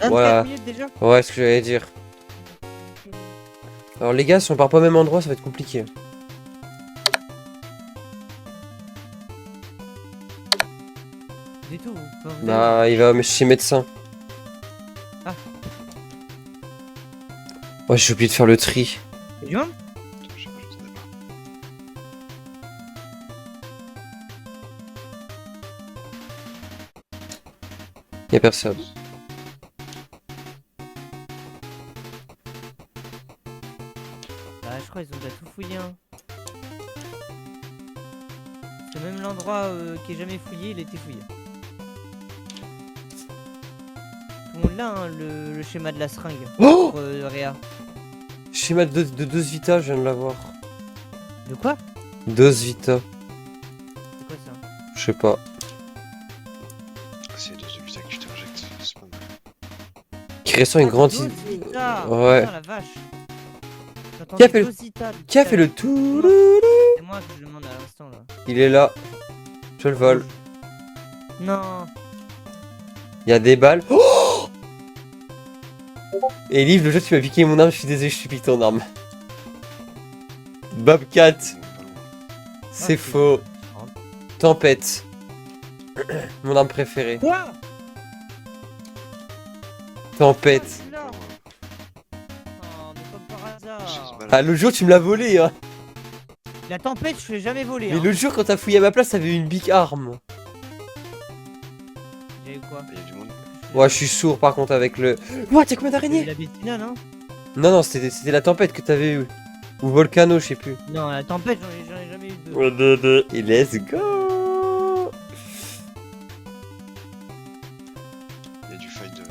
Voilà. Déjà. Ouais, ce que j'allais dire. Alors les gars, si on part pas au même endroit, ça va être compliqué. Du tout. Vous Bah, il va chez médecin. Ah. Ouais, j'ai oublié de faire le tri. avez du monde? Attends, je t'entendais pas. Y'a personne. Bah, je crois qu'ils ont déjà tout fouillé. Hein. C'est même l'endroit qui est jamais fouillé, il a été fouillé. Tout le monde là, hein, le schéma de la seringue. Oh Pour Réa. Schéma de Dose Vita, je viens de l'avoir. De quoi? Dose Vita. C'est quoi ça? Je sais pas. Ah, c'est les doses de vita que tu t'injectes, c'est pas mal. Qui ressent une grande... Dosita. Ouais. Putain, la vache. J'entends Qui a fait le- Dosita depuis Qui a tout fait à le l'heure. tout? C'est moi que je demande à l'instant là. Il est là. Je le vole. Non. Il y a des balles. Oh Et Liv, le jeu, tu m'as piqué mon arme, je suis désolé, je suis piqué ton arme. Bobcat, Pas loin. c'est Ah, faux. Tempête. Mon arme préférée. Quoi? Tempête. Pas loin. Non, mais comme par hasard. 16 balles. Ah, l'autre jour, tu me l'as volé, hein. La tempête, je l'ai jamais volé. Mais Hein. l'autre jour, quand t'as fouillé à ma place, t'avais une big arme. J'ai eu quoi? Il y a du monde. Ouais, je suis sourd par contre avec le. Ouah, t'as combien J'ai eu d'araignées? la Bettina, non? Non, non, c'était la tempête que t'avais eu. Ou Volcano, je sais plus. Non, la tempête, j'en ai jamais eu deux. Et let's go. Il y a du fight de.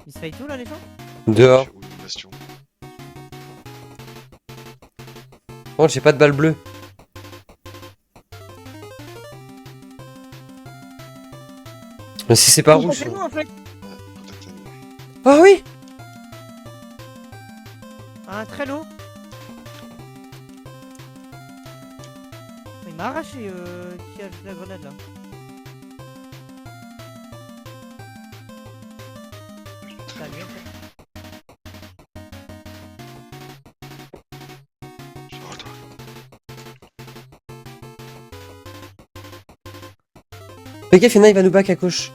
Ils se fight tout là, les gens? Dehors. Ou une bastion. Par contre, j'ai pas de balle bleue. Mais si c'est pas rouge. C'est moi en fait. Ouais, contact à nous. Ah oui. Un traîneau. Il m'a arraché qui a jeté la grenade là. Putain, lui, en fait. Genre, toi. Fais gaffe, il va nous back à gauche.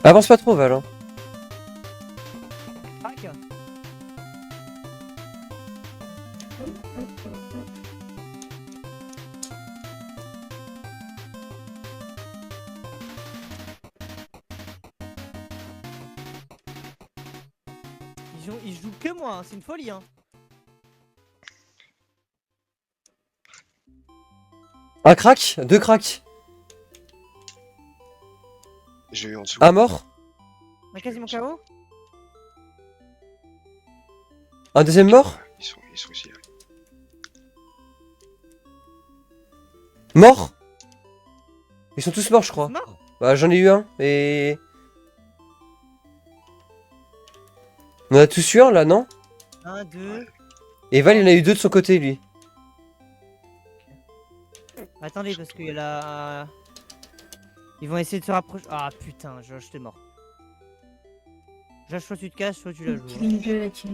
Avance pas trop, Val. Hein. Crac. Ils jouent que moi, hein, c'est une folie. Hein. Un crack, deux cracks. J'ai eu en dessous. Un mort. On a quasiment KO. Un deuxième mort. Ouais, ils sont ici. Là. Mort. Ils sont tous morts, je crois. Mort. Bah, j'en ai eu un. Et. On en a tous eu un là, non? 1, 2. Et Val, il en a eu deux de son côté, lui. Attendez, parce qu'il y a la. Ils vont essayer de se rapprocher. Ah putain, Josh, t'es mort. Josh, soit tu te casses, soit tu la joues. Hein.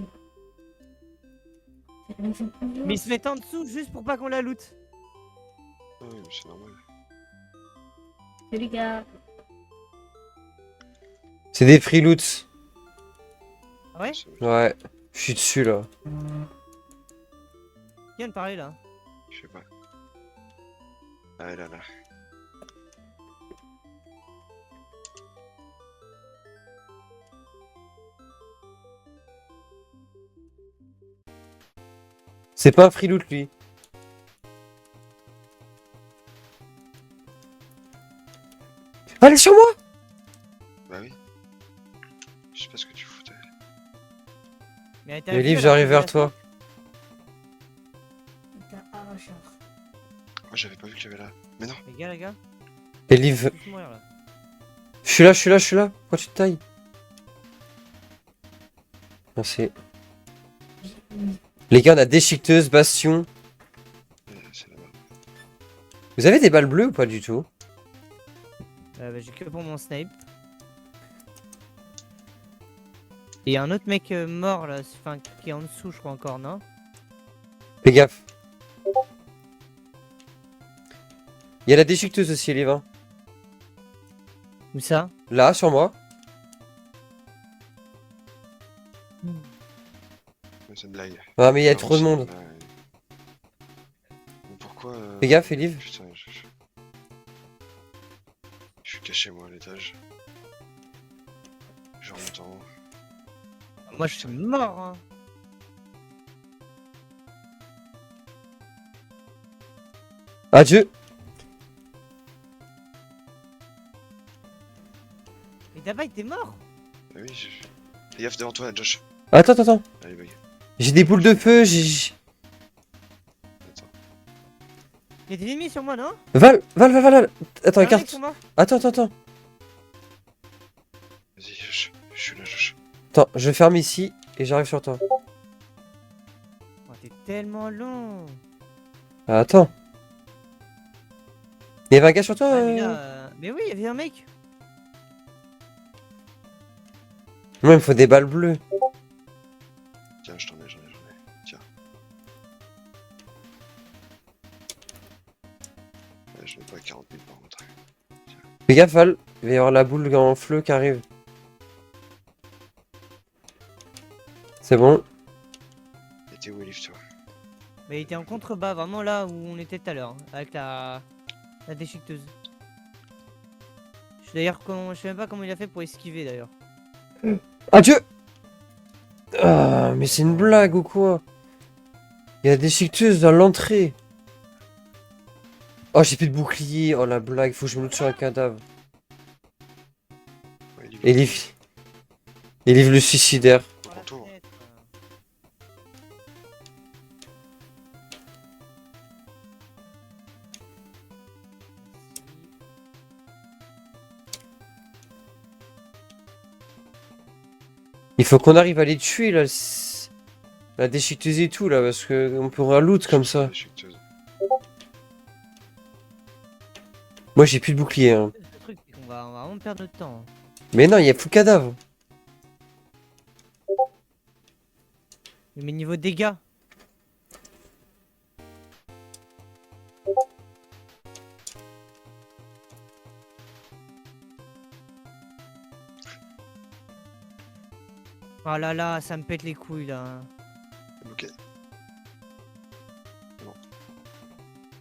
Mais ils se mettent en dessous juste pour pas qu'on la loot. Ah oui, mais c'est normal. Salut gars. C'est des free loots. Ah ouais? C'est- Ouais. Je suis dessus là. Qui vient de parler là? Je sais pas. Ah là là. C'est pas un free loot, lui. Allez sur moi! Bah oui. Je sais pas ce que tu foutais. Mais t'as Mais vu, Liv, elle a j'arrive posé vers la toi. T'as arraché. Oh, j'avais pas vu qu'il y avait là. Mais non. Les gars, Et Liv. tous mourir là. Je suis là, je suis là, je suis là. Pourquoi tu te tailles? Merci. Les gars, on a déchiqueteuse, bastion. C'est là-bas. Vous avez des balles bleues ou pas du tout? Bah, j'ai que pour mon snipe. Et y a un autre mec mort là, enfin qui est en dessous, je crois encore, non? Fais gaffe. Il y a la déchiqueteuse aussi, les vins. Où ça? Là, sur moi. Mais c'est une blague. Ah, mais il y a Non, trop de c'est monde. une blague. Mais pourquoi Fais gaffe, Elive. Putain, je suis caché moi à l'étage. Je remonte en haut. Moi je suis mort hein. Adieu. Et d'abord il était mort. Ah oui, fais gaffe devant toi, Josh. Attends, attends, attends. Allez, bug. J'ai des boules de feu, j'ai... Attends. Il y a des ennemis sur moi, non? Val. Attends, Y'a un mec écarte. sur moi. Attends. Vas-y, je suis là, Josh. Attends, je ferme ici et j'arrive sur toi. Oh, t'es tellement long. Attends. Il y avait un gars sur toi Ah, mais là, mais oui, il y avait un mec. Moi, il me faut des balles bleues. Tiens, j'en ai. Tiens. Ouais, j'en ai pas 40 000 par contre. Fais gaffe, Val. Il va y avoir la boule en fleu qui arrive. C'est bon. Et t'es où, Elif, toi? Mais il était en contrebas, vraiment là où on était tout à l'heure, avec la déchiqueteuse. Je sais même pas comment il a fait pour esquiver d'ailleurs. Adieu. Ah, mais c'est une blague ou quoi? Il y a des déchiqueteuse dans l'entrée. Oh, j'ai plus de bouclier. Oh, la blague. Faut que je me loot sur un cadavre. Ouais, Elif. Elif le suicidaire. Par la Contour. fenêtre. Il faut qu'on arrive à les tuer là. La déchiqueteuse et tout là. Parce que on peut un loot comme ça. Moi, j'ai plus de bouclier. Hein. Le truc, c'est qu'on va vraiment perdre notre temps. Mais non, il y a full cadavre. Mais niveau dégâts. Oh là là, ça me pète les couilles là. Ok.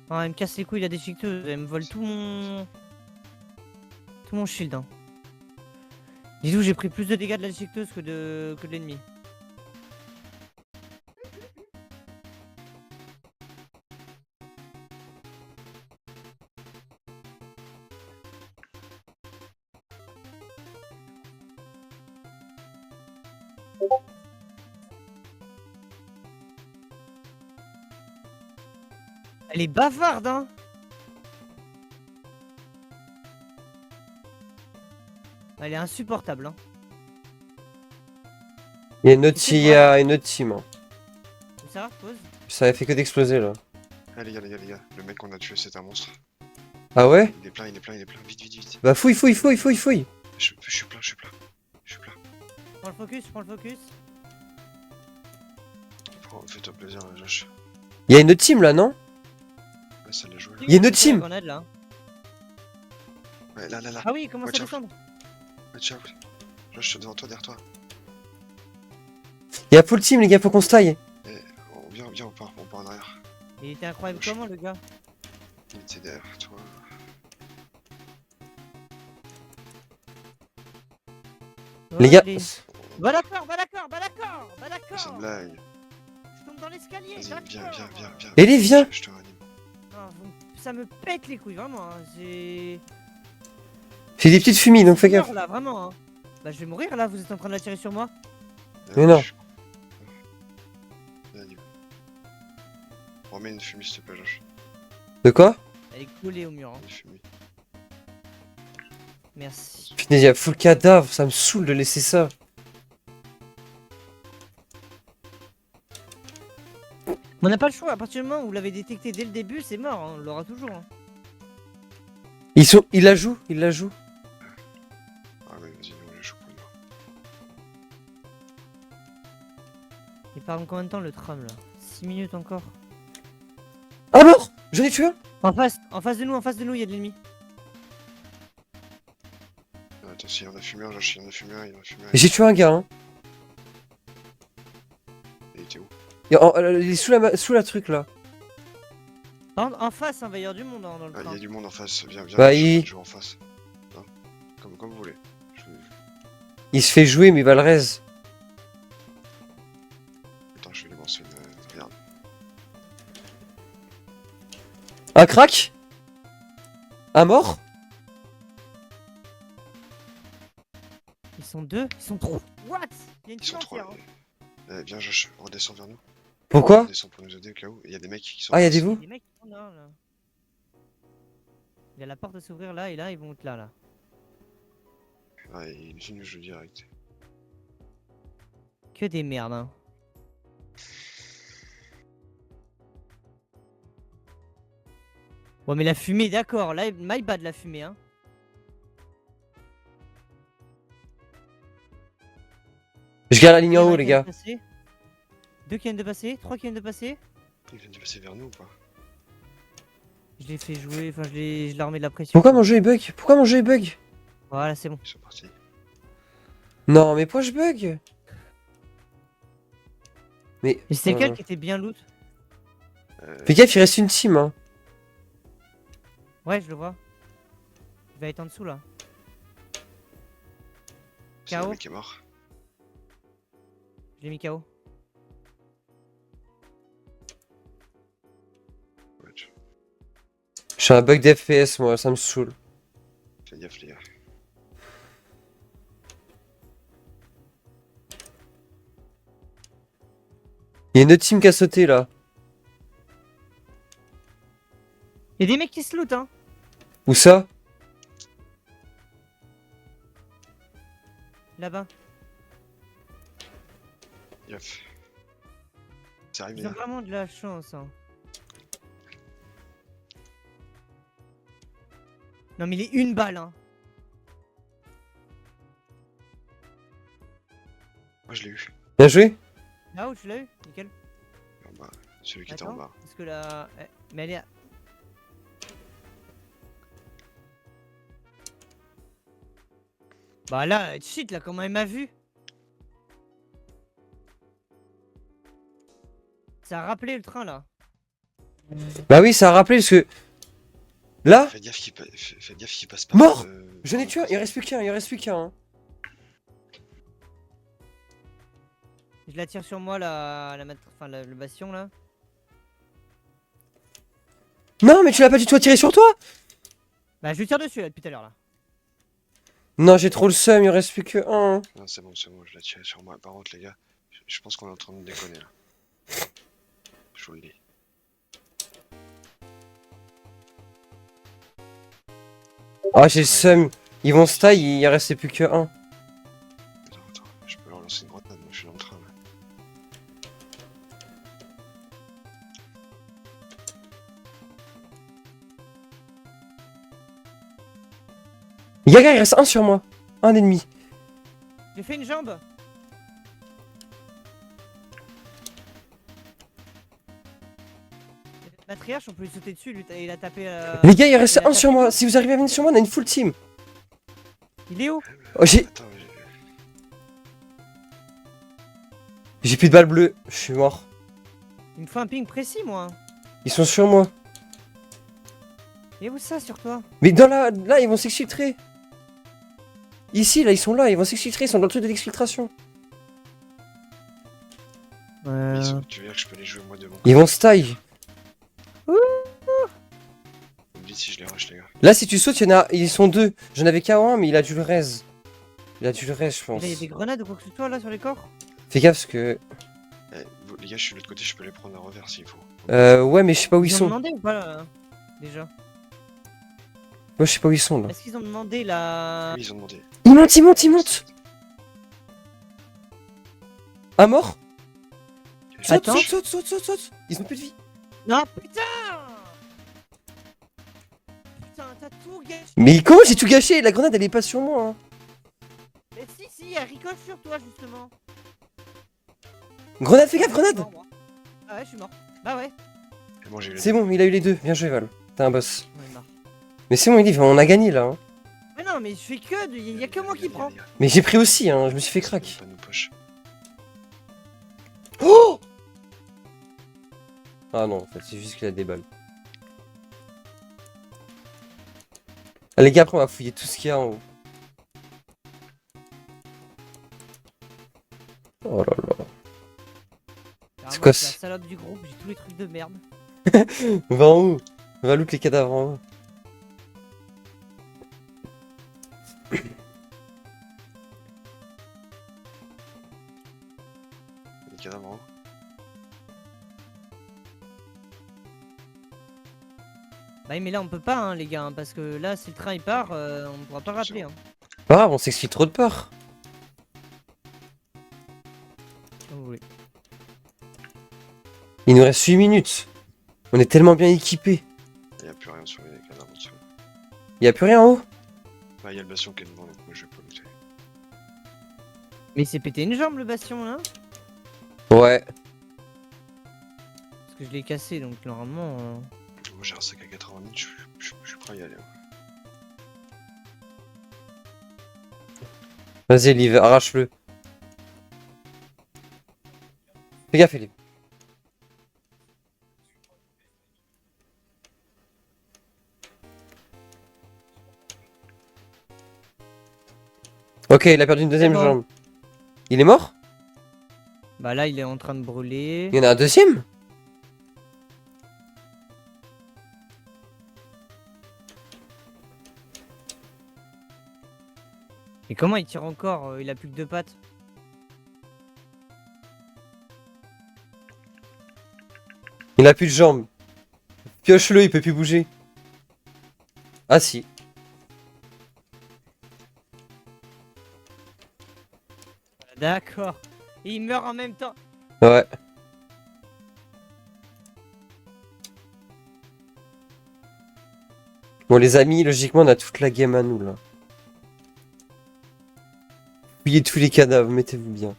Oh, elle me casse les couilles la déchiqueteuse, elle me vole tout mon shield. Hein. Dis-nous, j'ai pris plus de dégâts de la déchiqueteuse que de l'ennemi. Elle est bavarde, hein. Elle est insupportable, hein. Il y a une autre team. Hein. Ça va, pause. Ça a fait que d'exploser là. Ah, les gars. Le mec qu'on a tué, c'est un monstre. Ah ouais? Il est plein. Vite. Bah fouille. Je suis plein. Prends le focus. Fais-toi plaisir, Josh. Il y a une autre team là, non? Ouais, ça l'a joué. Il y a une autre C'est quoi la team. grenade, là. Ouais, là. Ah oui, il commence à Watch out. descendre. Watch out. Josh, je suis devant toi, derrière toi. Il y a full team, les gars, faut qu'on se taille. Viens, on part en arrière. Il était incroyable comment, le gars. Il était derrière toi. Les gars, Allez. Va d'accord. C'est une blague. Je tombe dans l'escalier, Vas-y, d'accord. viens. Ellie, viens. Je te ranime. Ah, ça me pète les couilles, vraiment. Hein. j'ai des petites fumies, donc fais gaffe. Là, vraiment. Hein. Bah, je vais mourir là, vous êtes en train de la tirer sur moi. Mais non. Vas-y. Remets une fumée, s'il te plaît, Josh. De quoi? Elle est collée au mur. Hein. Une fumée. Merci. Putain, il y a full cadavre, ça me saoule de laisser ça. On n'a pas le choix, à partir du moment où vous l'avez détecté dès le début, c'est mort, hein, on l'aura toujours. Hein. Il la joue, il la joue. Ah ouais, vas-y, nous, je joue pour nous. Il part en combien de temps le tram là? 6 minutes encore. Ah mort! J'en ai tué un! En face de nous, il y a de l'ennemi. Ah, attends, s'il en a fumé un, il en a fumé un, il en a fumé un. J'ai tué un gars, hein. Il était où? Il est sous la truc là. Par contre, en face, un veilleur du monde hein, dans le Ah, il train. y a du monde en face, viens, viens, Bah, je il- joue en face. Hein, comme vous voulez. Il se fait jouer, mais il va le raise. Attends, je vais lui lancer une... Regarde. Un crack? Un mort? Ils sont deux, ils sont trois. What? Il y a une Ils sont team trois. entière. Hein. Viens, Josh, redescends vers nous. Pourquoi? Redescends pour nous aider au cas où. Il y a des mecs qui sont... Ah, y'a en des face. vous? Des mecs qui sont là, là. Il y a la porte à s'ouvrir là et là, ils vont être là, là. Ouais, il nous joue direct. Que des merdes, hein. Ouais, mais la fumée, d'accord. Là, my bad, la fumée, hein. Je garde la ligne en Il y en a haut, un les qui vient gars. de passer. Deux qui viennent de passer, trois qui viennent de passer. Il vient de passer vers nous ou pas? Je l'ai fait jouer, enfin, je leur mets de la pression. Pourquoi mon jeu est bug? Pourquoi mon jeu est bug? Voilà, c'est bon. Ils sont partis. Non, mais pourquoi je bug? Mais. Et c'est lequel qui était bien loot? Fais gaffe, il reste une team, hein. Ouais, je le vois. Il va être en dessous, là. C'est le KO. mec qui est mort. Je l'ai mis KO. Ouais, J'ai un bug d'FPS, moi, ça me saoule. fais gaffe, les gars. Il y a une autre team qui a sauté là. Il y a des mecs qui se lootent, hein. Où ça? Là-bas. Gaffe. Ça arrive, les Ils ont gars. vraiment de la chance, hein. Non, mais il est une balle, hein. Moi, je l'ai eu. Bien joué? Là où tu l'as eu? Nickel. En bas. Celui qui était en Attends, bas. parce que là... Mais elle est... Bah là, shit, là, comment il m'a vu? Ça a rappelé le train, là. Bah oui, ça a rappelé parce que. Là, Faites gaffe qu'il passe pas. Mort j'en ai tué un, il reste plus qu'un, il reste plus qu'un. Hein. Je la tire sur moi, enfin, le bastion, là. Non, mais tu l'as pas du tout attiré sur toi? Bah, je lui tire dessus, là, depuis tout à l'heure, là. Non, j'ai trop le seum, il en reste plus que un. Non, c'est bon, je l'ai tiré sur moi. Par contre, les gars, je pense qu'on est en train de déconner là. Je vous le dis. Ah, j'ai le seum. Ils vont se taille, il en restait plus que un. Attends, je peux leur lancer une grenade, moi je suis dans le train là. Gaga, il reste un sur moi. Un ennemi. J'ai fait une jambe. Matriarche, on peut lui sauter dessus, il a tapé. Les gars, il reste il a un sur tapé moi. tout. Si vous arrivez à venir sur moi, on a une full team. Il est où? Oh, j'ai Attends, plus de balles bleues. Je suis mort. Il me faut un ping précis, moi. Ils sont sur moi. Et où ça sur toi? Mais dans là, ils vont s'exfiltrer. Ici, là, ils sont là, ils vont s'exfiltrer, ils sont dans le truc de l'exfiltration. tu veux dire que je peux les jouer moi de mon côté? Ils vont se taille. Vous me dites si je les rush, les gars. Là, si tu sautes, ils sont deux. J'en avais qu'un un, mais il a dû le raise. Il a dû le raise, je pense. Il y a des grenades ou quoi que ce soit là sur les corps? Fais gaffe parce que. Les gars, je suis de l'autre côté, je peux les prendre à revers s'il faut. Ouais, mais je sais pas où ils Ils ont sont. demandé ou pas là, déjà? Moi, je sais pas où ils sont là. Est-ce qu'ils ont demandé la. Oui, ils ont demandé. Ils montent, ils montent, ils montent. Un mort? Saute, Attends. saute. Ils ont plus de vie. Non, putain. Putain, t'as tout gâché. Mais comment j'ai tout gâché? La grenade, elle est pas sur moi. Hein. Mais si, elle ricoche sur toi, justement. Grenade, fais gaffe, Je suis grenade. mort, moi. Ah ouais, je suis mort. Bah ouais. Et moi j'ai eu les C'est bon, il a eu les deux. Bien joué, Val. T'es un boss. J'en ai marre. Mais c'est bon, il dit, on a gagné là. Hein. Mais non, mais je fais que. Il y a que moi qui prends. Mais j'ai pris aussi, hein. Je me suis fait crack. Pas nos poches. Oh! Ah non, en fait, c'est juste qu'il a des balles. Ah, les gars, après, on va fouiller tout ce qu'il y a en haut. Oh là là. Alors, C'est moi, quoi, je suis la ce- salope du groupe, j'ai tous les trucs de merde. Va en haut. Va loot les cadavres en haut. Les cadavres en haut. Bah oui, mais là on peut pas, hein, les gars, hein, parce que là, si le train il part, on pourra pas rappeler. Hein. Pas grave, on s'excite trop de peur. Si vous voulez. Il nous reste 8 minutes. On est tellement bien équipés. Il y a plus rien sur les cadavres en dessous. Y a plus rien en haut? Bah, il y a le bastion qui est devant, donc moi je vais pas looter. Mais il s'est pété une jambe le bastion là. Ouais. Parce que je l'ai cassé, donc normalement. Moi j'ai un sac à 80 000, je suis prêt à y aller. Hein. Vas-y, Liv, arrache-le. Fais gaffe, Liv. Ok, il a perdu une deuxième C'est bon. jambe. Il est mort? Bah là, il est en train de brûler. Il y en a un deuxième? Et comment il tire encore? Il a plus que deux pattes. Il a plus de jambes. Pioche-le, il peut plus bouger. Ah si. D'accord. Et il meurt en même temps. Ouais. Bon les amis, logiquement on a toute la game à nous là. Fouillez tous les cadavres, mettez-vous bien.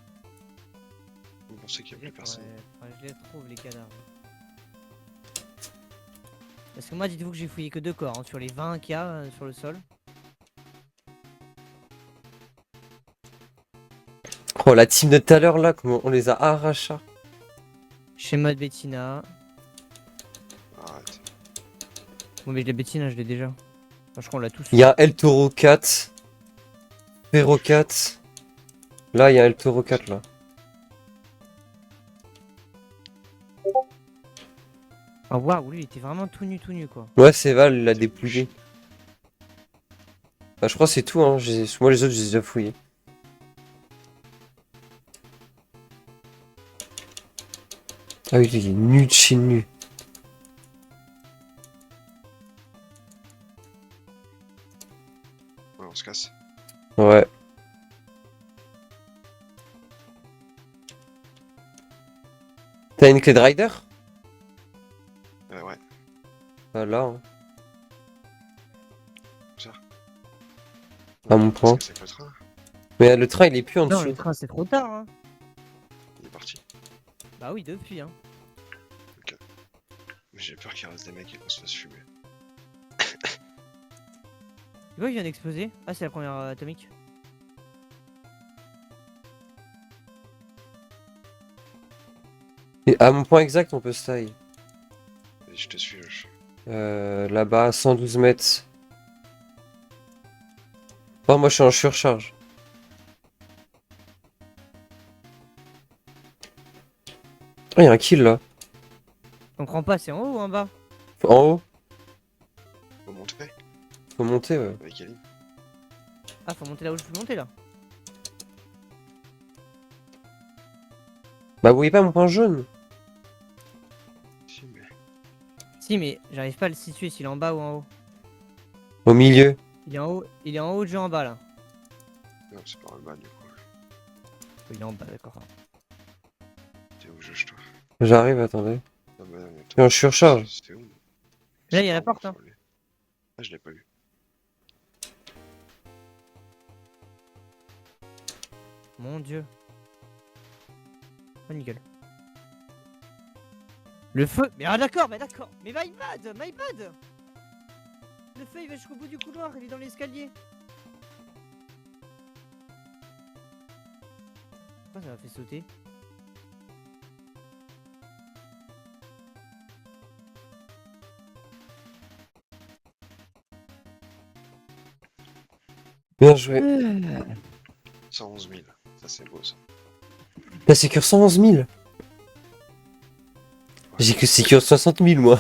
Vous pensez qu'il y a plus personne? Ouais, je les trouve les cadavres. Parce que moi, dites-vous que j'ai fouillé que 2 corps hein, sur les 20 qu'il y a sur le sol. Oh la team de tout à l'heure là, comment on les a arrachés. Schéma de Bettina. Arrête. Bon, mais je l'ai Bettina, je l'ai déjà. Enfin, je crois qu'on l'a tous. Il y a un El Toro 4. Ferro 4. Là il y a un El Toro 4 là. Ah, waouh, lui, il était vraiment tout nu quoi. Ouais c'est Val, il l'a dépouillé. Bah je crois que c'est tout hein, moi les autres je les ai déjà fouillés. Ah oui, il est nu de chez nu. Ouais, on se casse. Ouais. T'as une clé de rider? Ouais. Ah là. Hein. Ça. À mon point. C'est le train. Mais le train il est plus en Non, dessous. le train, c'est trop tard. Hein. Il est parti. Bah oui, depuis. Hein. Mais j'ai peur qu'il reste des mecs et qu'on se fasse fumer. Tu vois, il vient d'exploser. Ah, c'est la première atomique. Et à mon point exact on peut se tailler. Vas-y, je te suis. Là-bas, 112 mètres. Oh, moi je suis en surcharge. Oh, il y a un kill là. Je comprends pas, c'est en haut ou en bas? En haut. Faut monter Faut monter, ouais. avec Aline. Ah, faut monter là où je peux monter là. Bah, vous voyez pas mon point jaune? Si, mais. Si, mais j'arrive pas à le situer s'il est en bas ou en haut. Au milieu. Il est en haut, je en bas là. Non, c'est pas en bas du coup. Il est en bas, d'accord. T'es où, juge toi? J'arrive, attendez. Non, mais non, mais Et on surcharge. C'était où? Là, il y a la C'est porte, pas hein. encore volé. Ah, je l'ai pas vu. Mon dieu. Oh, nickel. Le feu. Mais ah, d'accord, mais d'accord. Mais my bad, my bad. Le feu, il va jusqu'au bout du couloir, il est dans l'escalier. Pourquoi ça m'a fait sauter? Bien joué. 111 000. Ça, c'est beau, ça. La sécure 111 000. J'ai que sécure 60 000, moi.